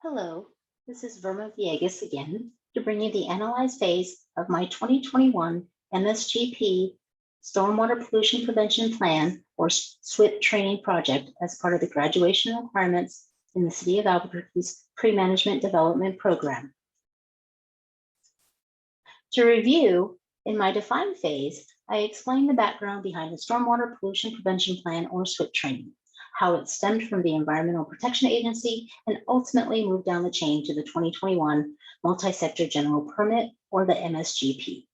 Hello, this is Villegas again to bring you the analyze phase of my 2021 MSGP Stormwater Pollution Prevention Plan or SWIP training project as part of the graduation requirements in the City of Albuquerque's Pre-Management Development Program. To review, in my define phase, I explained the background behind the Stormwater Pollution Prevention Plan or SWIP training, how it stemmed from the Environmental Protection Agency and ultimately moved down the chain to the 2021 Multi-Sector General Permit or the MSGP.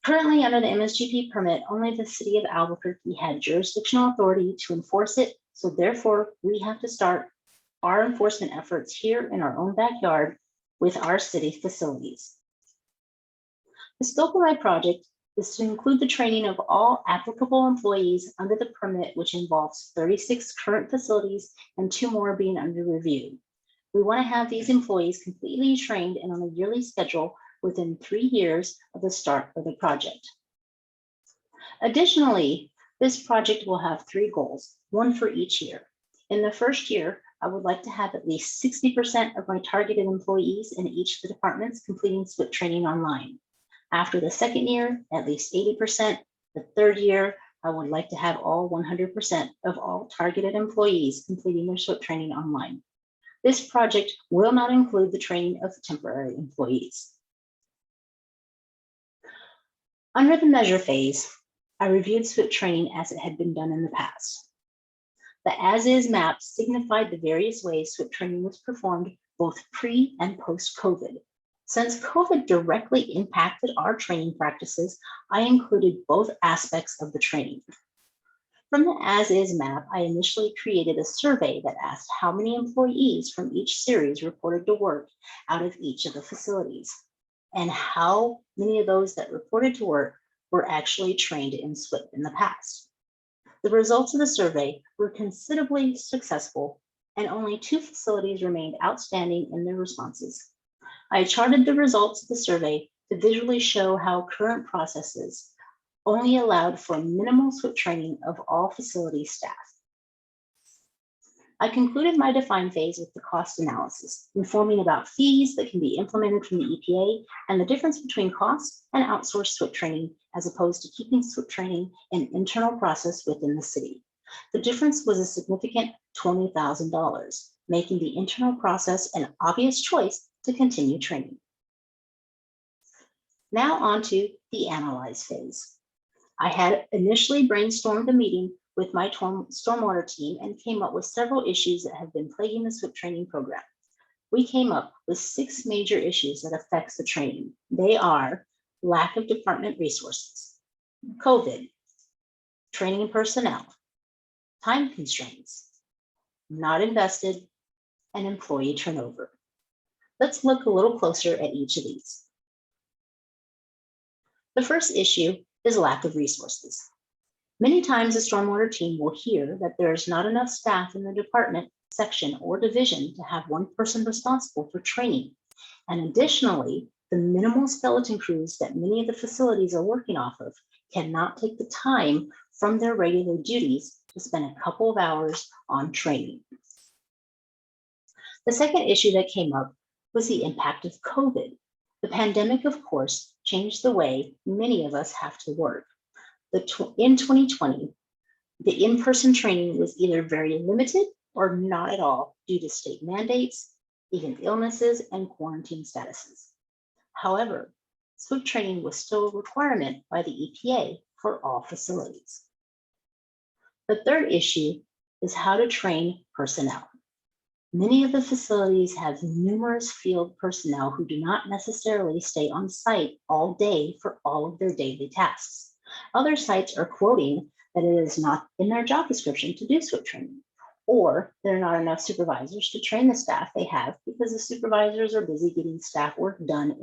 Currently, under the MSGP permit, only the City of Albuquerque had jurisdictional authority to enforce it, so therefore we have to start our enforcement efforts here in our own backyard with our city facilities. The scope of my project is to include the training of all applicable employees under the permit, which involves 36 current facilities and 2 more being under review. We want to have these employees completely trained and on a yearly schedule within 3 years of the start of the project. Additionally, this project will have 3 goals, 1 for each year. In the first year, I would like to have at least 60% of my targeted employees in each of the departments completing SWIP training online. After the second year, at least 80%. The third year, I would like to have all 100% of all targeted employees completing their SWIP training online. This project will not include the training of temporary employees. Under the measure phase, I reviewed SWIP training as it had been done in the past. The as-is map signified the various ways SWIP training was performed both pre and post-COVID. Since COVID directly impacted our training practices, I included both aspects of the training. From the as-is map, I initially created a survey that asked how many employees from each series reported to work out of each of the facilities, and how many of those that reported to work were actually trained in SWIP in the past. The results of the survey were considerably successful, and only 2 facilities remained outstanding in their responses. I charted the results of the survey to visually show how current processes only allowed for minimal SWIP training of all facility staff. I concluded my define phase with the cost analysis, informing about fees that can be implemented from the EPA and the difference between cost and outsourced SWIP training as opposed to keeping SWIP training an internal process within the city. The difference was a significant $20,000, making the internal process an obvious choice to continue training. Now on to the analyze phase. I had initially brainstormed a meeting with my stormwater team and came up with several issues that have been plaguing the SWIP training program. We came up with 6 major issues that affects the training. They are lack of department resources, COVID, training personnel, time constraints, not invested, and employee turnover. Let's look a little closer at each of these. The first issue is lack of resources. Many times the stormwater team will hear that there is not enough staff in the department, section, or division to have 1 person responsible for training. And additionally, the minimal skeleton crews that many of the facilities are working off of cannot take the time from their regular duties to spend a couple of hours on training. The second issue that came up was the impact of COVID. The pandemic, of course, changed the way many of us have to work. In 2020, the in-person training was either very limited or not at all due to state mandates, even illnesses and quarantine statuses. However, SWIP training was still a requirement by the EPA for all facilities. The third issue is how to train personnel. Many of the facilities have numerous field personnel who do not necessarily stay on site all day for all of their daily tasks. Other sites are quoting that it is not in their job description to do SWIP training, or there are not enough supervisors to train the staff they have because the supervisors are busy getting staff work done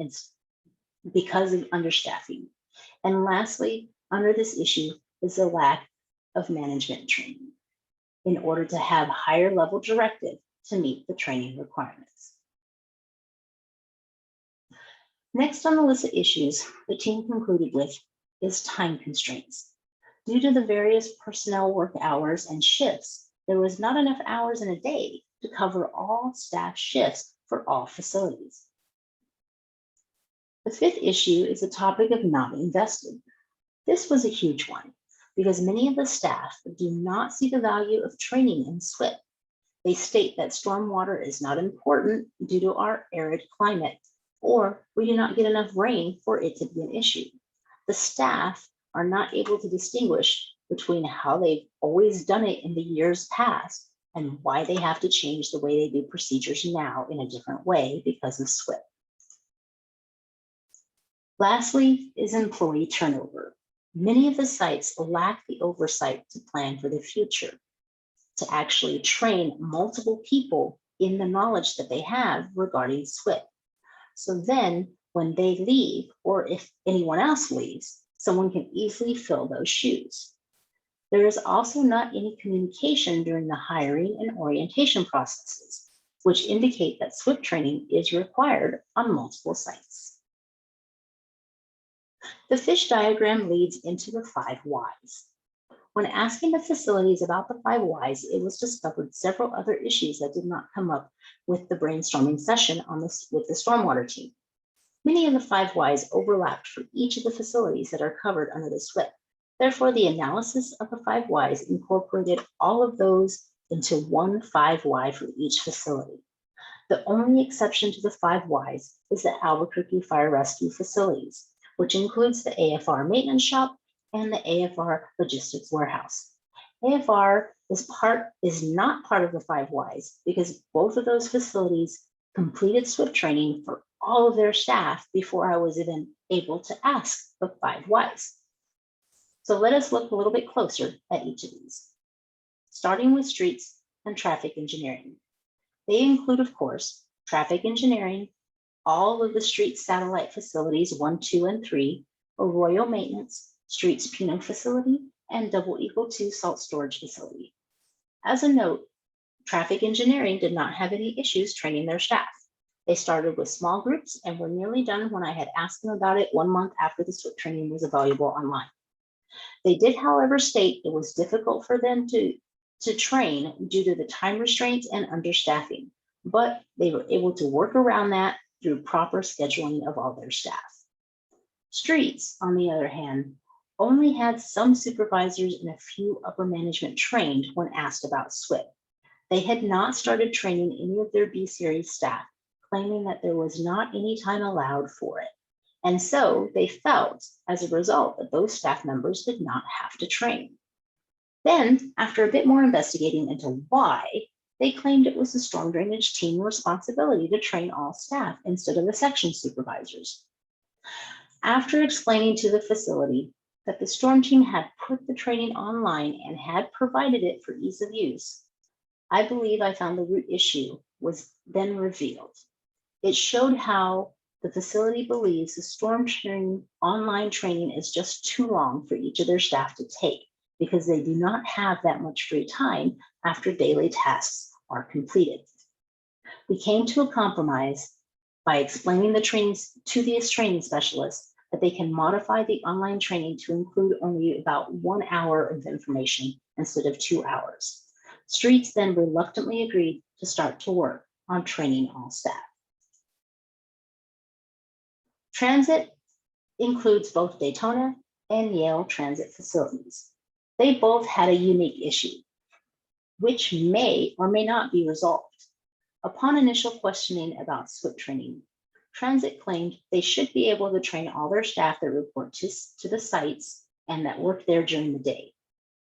because of understaffing. And lastly, under this issue is the lack of management training in order to have higher level directive to meet the training requirements. Next on the list of issues the team concluded with is time constraints. Due to the various personnel work hours and shifts, there was not enough hours in a day to cover all staff shifts for all facilities. The fifth issue is the topic of not invested. This was a huge one because many of the staff do not see the value of training in SWIP. They state that stormwater is not important due to our arid climate, or we do not get enough rain for it to be an issue. The staff are not able to distinguish between how they've always done it in the years past and why they have to change the way they do procedures now in a different way because of SWIP. Lastly is employee turnover. Many of the sites lack the oversight to plan for the future, to actually train multiple people in the knowledge that they have regarding SWIP. So then when they leave, or if anyone else leaves, someone can easily fill those shoes. There is also not any communication during the hiring and orientation processes, which indicate that SWIP training is required on multiple sites. The fish diagram leads into the 5 whys. When asking the facilities about the 5 whys, it was discovered several other issues that did not come up with the brainstorming session with the stormwater team. Many of the 5 whys overlapped for each of the facilities that are covered under the SWIP. Therefore, the analysis of the 5 whys incorporated all of those into one 5 why for each facility. The only exception to the 5 whys is the Albuquerque Fire Rescue facilities, which includes the AFR maintenance shop and the AFR logistics warehouse. AFR is not part of the 5 whys because both of those facilities completed SWIP training for all of their staff before I was even able to ask the 5 whys. So let us look a little bit closer at each of these. Starting with streets and traffic engineering. They include, of course, traffic engineering, all of the street satellite facilities 1, 2, and 3, Arroyo Maintenance, Streets Pino Facility, and Double Eagle 2 Salt Storage Facility. As a note, traffic engineering did not have any issues training their staff. They started with small groups and were nearly done when I had asked them about it 1 month after the SWIP training was available online. They did, however, state it was difficult for them to train due to the time restraints and understaffing, but they were able to work around that through proper scheduling of all their staff. Streets, on the other hand, only had some supervisors and a few upper management trained when asked about SWIP. They had not started training any of their B-Series staff, claiming that there was not any time allowed for it. And so they felt, as a result, that those staff members did not have to train. Then, after a bit more investigating into why, they claimed it was the storm drainage team responsibility to train all staff instead of the section supervisors. After explaining to the facility that the storm team had put the training online and had provided it for ease of use, I believe I found the root issue was then revealed. It showed how the facility believes the storm training online training is just too long for each of their staff to take because they do not have that much free time after daily tasks are completed. We came to a compromise by explaining the trainings to these training specialists that they can modify the online training to include only about 1 hour of information instead of 2 hours. Streets then reluctantly agreed to start to work on training all staff. Transit includes both Daytona and Yale transit facilities. They both had a unique issue, which may or may not be resolved. Upon initial questioning about SWIP training, Transit claimed they should be able to train all their staff that report to the sites and that work there during the day.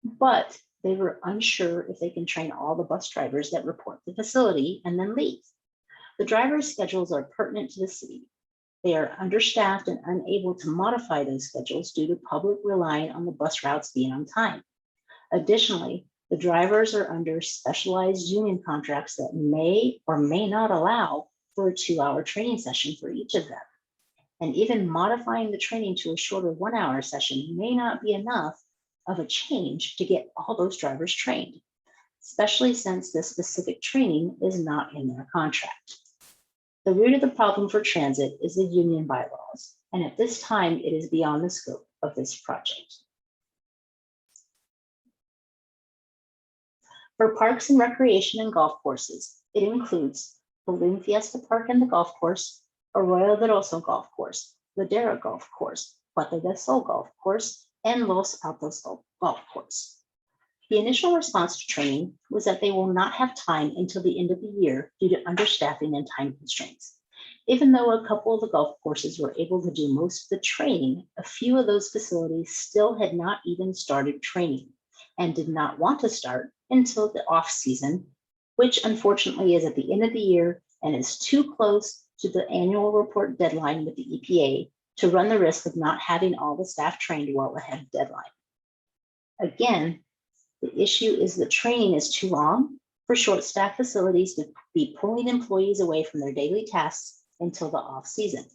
But they were unsure if they can train all the bus drivers that report to the facility and then leave. The drivers' schedules are pertinent to the city. They are understaffed and unable to modify those schedules due to public relying on the bus routes being on time. Additionally, the drivers are under specialized union contracts that may or may not allow for a 2-hour training session for each of them. And even modifying the training to a shorter 1-hour session may not be enough of a change to get all those drivers trained, especially since this specific training is not in their contract. The root of the problem for transit is the union bylaws, and at this time, it is beyond the scope of this project. For parks and recreation and golf courses, it includes Balloon Fiesta Park and the golf course, Arroyo de Oso Golf Course, Ladera Golf Course, Puerto del Sol Golf Course, and Los Altos Golf Course. The initial response to training was that they will not have time until the end of the year due to understaffing and time constraints. Even though a couple of the golf courses were able to do most of the training, a few of those facilities still had not even started training and did not want to start until the off season, which unfortunately is at the end of the year and is too close to the annual report deadline with the EPA to run the risk of not having all the staff trained well ahead of deadline. Again, the issue is that training is too long for short-staffed facilities to be pulling employees away from their daily tasks until the off-season.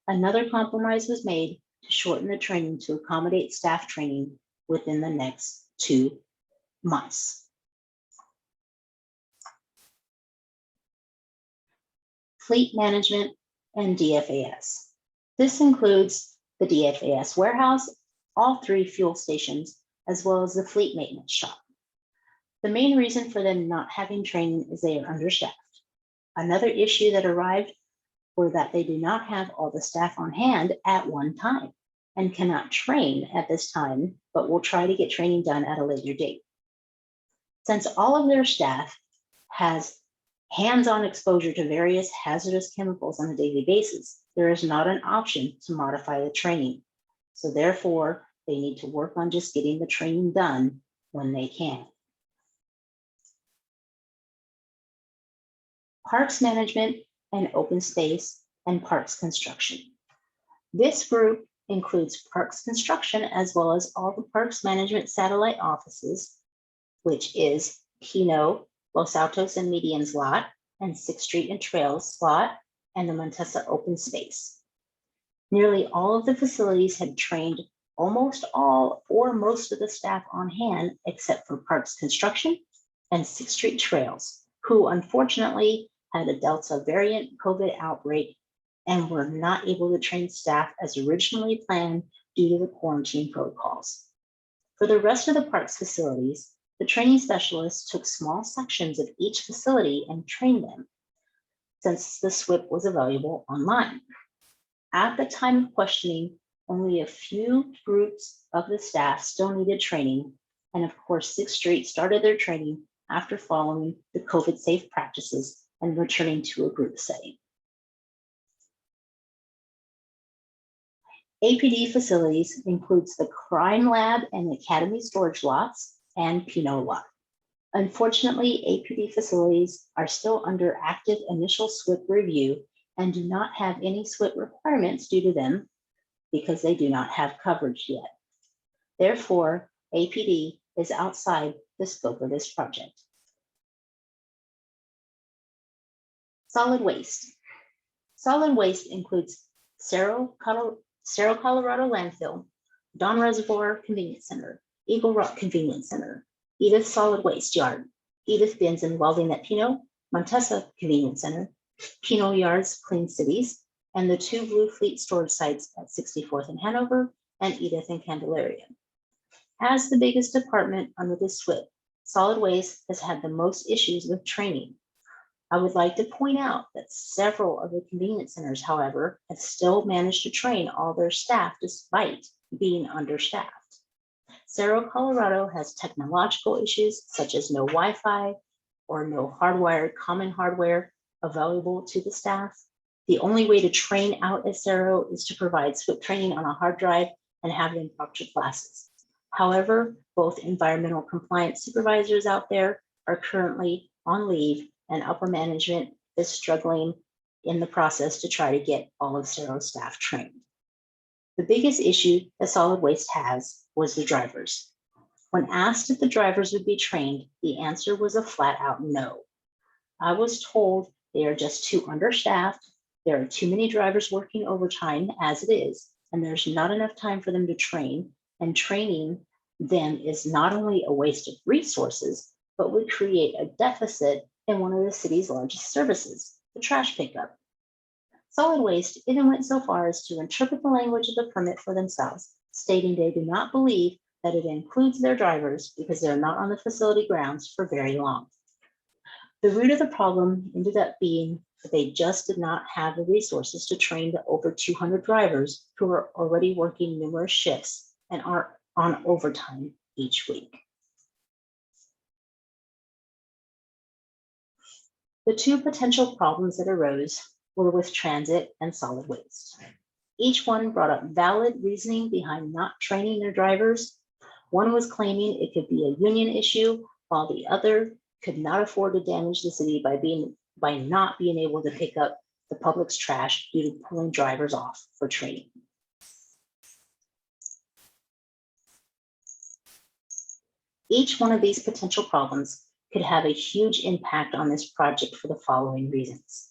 Another compromise was made to shorten the training to accommodate staff training within the next 2 months. Fleet management and DFAS. This includes the DFAS warehouse, all 3 fuel stations, as well as the fleet maintenance shop. The main reason for them not having training is they are understaffed. Another issue that arrived were that they do not have all the staff on hand at one time and cannot train at this time, but will try to get training done at a later date. Since all of their staff has hands-on exposure to various hazardous chemicals on a daily basis, there is not an option to modify the training. So therefore, they need to work on just getting the training done when they can. Parks management and open space and parks construction. This group includes parks construction as well as all the parks management satellite offices, which is Pino, Los Altos and Medians lot, and 6th Street and Trails lot, and the Montesa open space. Nearly all of the facilities had trained almost all or most of the staff on hand, except for parks construction and 6th Street Trails, who unfortunately had a Delta variant COVID outbreak and were not able to train staff as originally planned due to the quarantine protocols. For the rest of the parks facilities, the training specialists took small sections of each facility and trained them, since the SWIP was available online. At the time of questioning, only a few groups of the staff still needed training, and of course, 6th Street started their training after following the COVID safe practices and returning to a group setting. APD facilities includes the Crime Lab and Academy storage lots and Pinot lot. Unfortunately, APD facilities are still under active initial SWIP review and do not have any SWIP requirements due to them because they do not have coverage yet. Therefore, APD is outside the scope of this project. Solid waste. Solid waste includes Cerro Colorado Landfill, Don Reservoir Convenience Center, Eagle Rock Convenience Center, Edith Solid Waste Yard, Edith Bins and Welding at Pino, Montesa Convenience Center, Pino Yards Clean Cities, and the 2 Blue Fleet storage sites at 64th and Hanover and Edith and Candelaria. As the biggest department under the SWIP, solid waste has had the most issues with training. I would like to point out that several of the convenience centers, however, have still managed to train all their staff despite being understaffed. Cerro Colorado has technological issues such as no Wi-Fi or no hardwired common hardware available to the staff. The only way to train out at Cerro is to provide SWIP training on a hard drive and have them proctor classes. However, both environmental compliance supervisors out there are currently on leave, and upper management is struggling in the process to try to get all of Cerro's staff trained. The biggest issue that solid waste has was the drivers. When asked if the drivers would be trained, the answer was a flat out no. I was told they are just too understaffed, there are too many drivers working overtime as it is, and there's not enough time for them to train, and training them is not only a waste of resources, but would create a deficit in one of the city's largest services, the trash pickup. Solid waste even went so far as to interpret the language of the permit for themselves, stating they do not believe that it includes their drivers because they're not on the facility grounds for very long. The root of the problem ended up being that they just did not have the resources to train the over 200 drivers who are already working numerous shifts and are on overtime each week. The two potential problems that arose were with transit and solid waste. Each one brought up valid reasoning behind not training their drivers. One was claiming it could be a union issue, while the other could not afford to damage the city by not being able to pick up the public's trash due to pulling drivers off for training. Each one of these potential problems could have a huge impact on this project for the following reasons.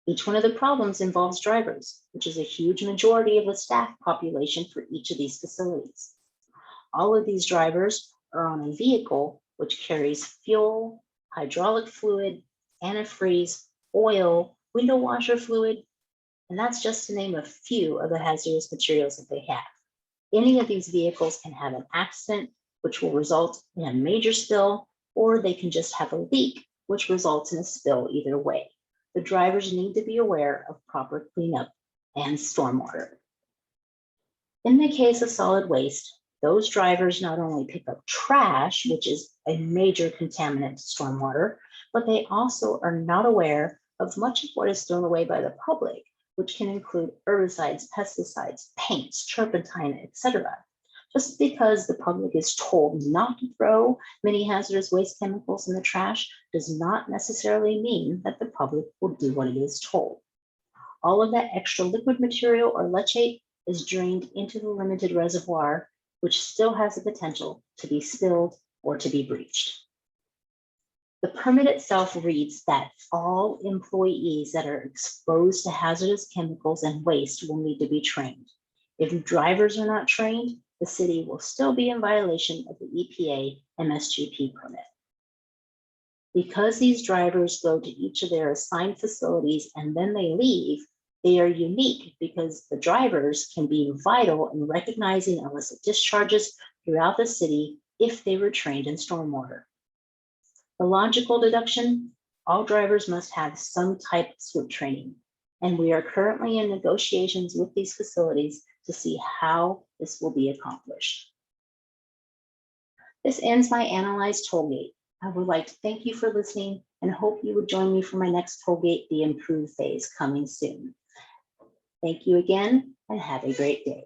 Each one of the problems involves drivers, which is a huge majority of the staff population for each of these facilities. All of these drivers are on a vehicle which carries fuel, hydraulic fluid, antifreeze, oil, window washer fluid, and that's just to name a few of the hazardous materials that they have. Any of these vehicles can have an accident, which will result in a major spill, or they can just have a leak, which results in a spill either way. The drivers need to be aware of proper cleanup and stormwater. In the case of solid waste, those drivers not only pick up trash, which is a major contaminant to stormwater, but they also are not aware of much of what is thrown away by the public, which can include herbicides, pesticides, paints, turpentine, etc. Just because the public is told not to throw many hazardous waste chemicals in the trash does not necessarily mean that the public will do what it is told. All of that extra liquid material or leachate is drained into the limited reservoir, which still has the potential to be spilled or to be breached. The permit itself reads that all employees that are exposed to hazardous chemicals and waste will need to be trained. If drivers are not trained, the city will still be in violation of the EPA MSGP permit. Because these drivers go to each of their assigned facilities and then they leave, they are unique because the drivers can be vital in recognizing illicit discharges throughout the city if they were trained in stormwater. The logical deduction, all drivers must have some type of SWIP training, and we are currently in negotiations with these facilities to see how this will be accomplished. This ends my Analyze Tollgate. I would like to thank you for listening and hope you would join me for my next Tollgate, the Improve phase coming soon. Thank you again and have a great day.